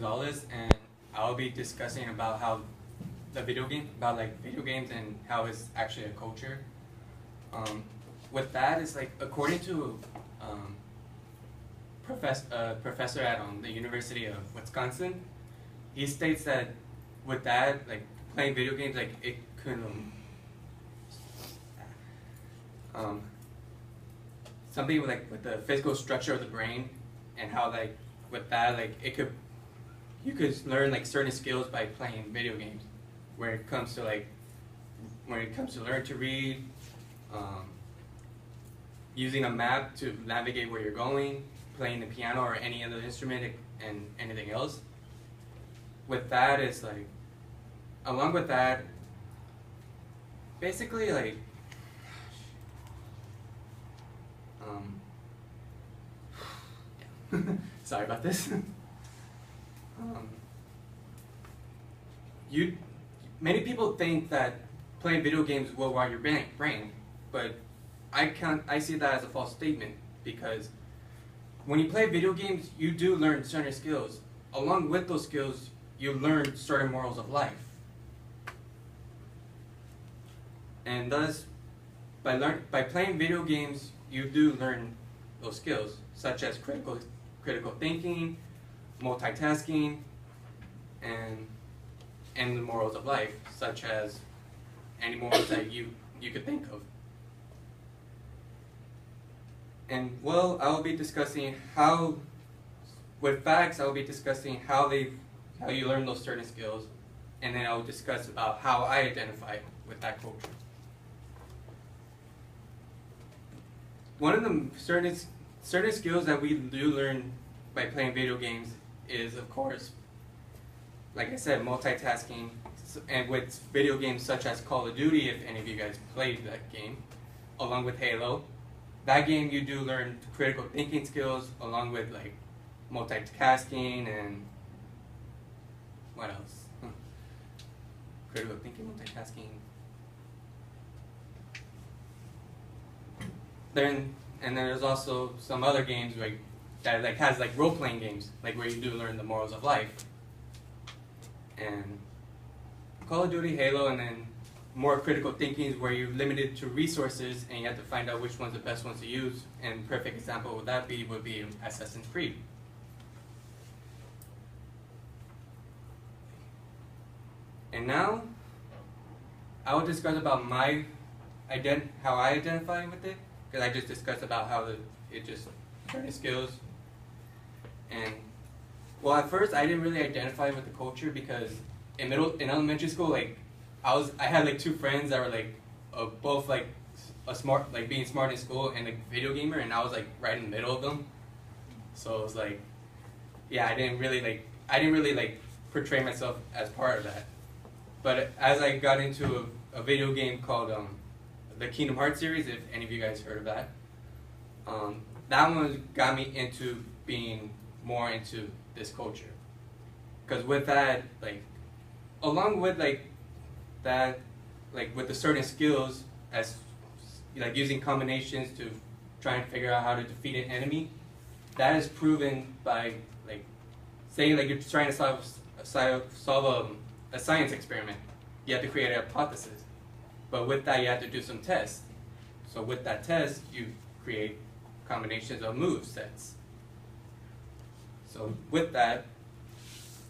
Gonzalez, and I'll be discussing about how video games and how it's actually a culture. Um, with that, it's like according to professor at the University of Wisconsin, he states that with that, like playing video games, like it could something with the physical structure of the brain, and how like with that you could learn like certain skills by playing video games. When it comes to learn to read, using a map to navigate where you're going, playing the piano or any other instrument, and anything else. With that, it's like, along with that, basically like, sorry about this. Many people think that playing video games will wire your brain, but I see that as a false statement, because when you play video games, you do learn certain skills. Along with those skills, you learn certain morals of life. And thus, by playing video games, you do learn those skills, such as critical thinking, multitasking, and the morals of life, such as any morals that you could think of. And well, I will be discussing with facts, I will be discussing how you learn those certain skills, and then I will discuss about how I identify with that culture. One of the certain skills that we do learn by playing video games is, of course, like I said, multitasking, and with video games such as Call of Duty, if any of you guys played that game, along with Halo. That game you do learn critical thinking skills, along with like multitasking and what else? Critical thinking, multitasking. And then there's also some other games that has like role playing games, like where you do learn the morals of life. And Call of Duty, Halo, and then more critical thinking is where you're limited to resources and you have to find out which one's the best ones to use. And perfect example would be Assassin's Creed. And now I will discuss about how I identify with it, because I just discussed about how it just certain skills. And well, at first I didn't really identify with the culture, because in elementary school, like I had like two friends that were like both like being smart in school and like video gamer, and I was like right in the middle of them. So it was like, yeah, I didn't really portray myself as part of that. But as I got into a video game called the Kingdom Hearts series, if any of you guys heard of that, that one got me into being more into this culture. Because with that, like, along with like that, like with the certain skills, as like using combinations to try and figure out how to defeat an enemy, that is proven by like, say like you're trying to solve a science experiment. You have to create a hypothesis, but with that you have to do some tests. So with that test, you create combinations of move sets. So with that,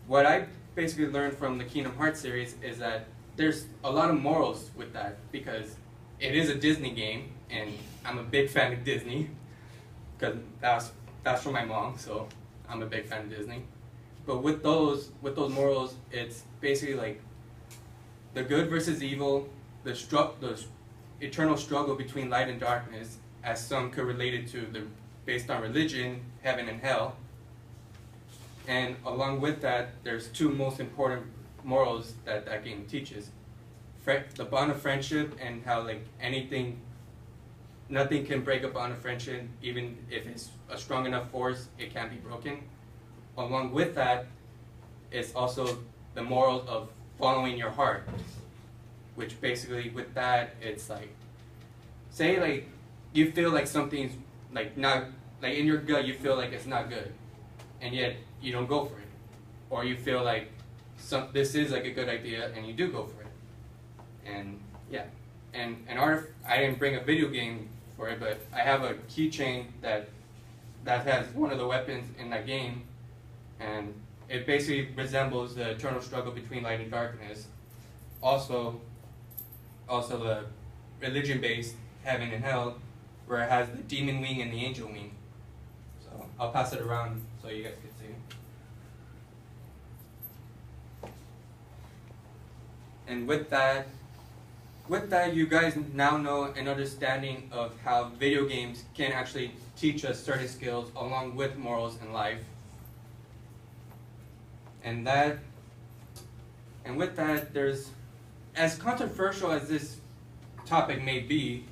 what I basically learned from the Kingdom Hearts series is that there's a lot of morals with that, because it is a Disney game, and I'm a big fan of Disney, because that's from my mom, so I'm a big fan of Disney. But with those morals, it's basically like the good versus evil, the eternal struggle between light and darkness, as some could relate it to based on religion, heaven and hell. And along with that, there's two most important morals that game teaches: the bond of friendship, and how like nothing can break a bond of friendship, even if it's a strong enough force, it can't be broken. Along with that, it's also the moral of following your heart, which basically with that, it's like, say like you feel like something's like not, like in your gut you feel like it's not good, and yet you don't go for it. or you feel like this is like a good idea and you do go for it. And yeah, and I didn't bring a video game for it, but I have a keychain that has one of the weapons in that game, and it basically resembles the eternal struggle between light and darkness. Also the religion-based heaven and hell, where it has the demon wing and the angel wing. So I'll pass it around so you guys can see. And with that, you guys now know an understanding of how video games can actually teach us certain skills along with morals in life. And with that, there's, as controversial as this topic may be,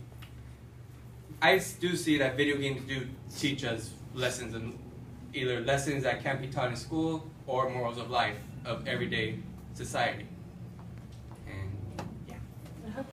I do see that video games do teach us lessons, and either lessons that can't be taught in school or morals of life, of everyday society.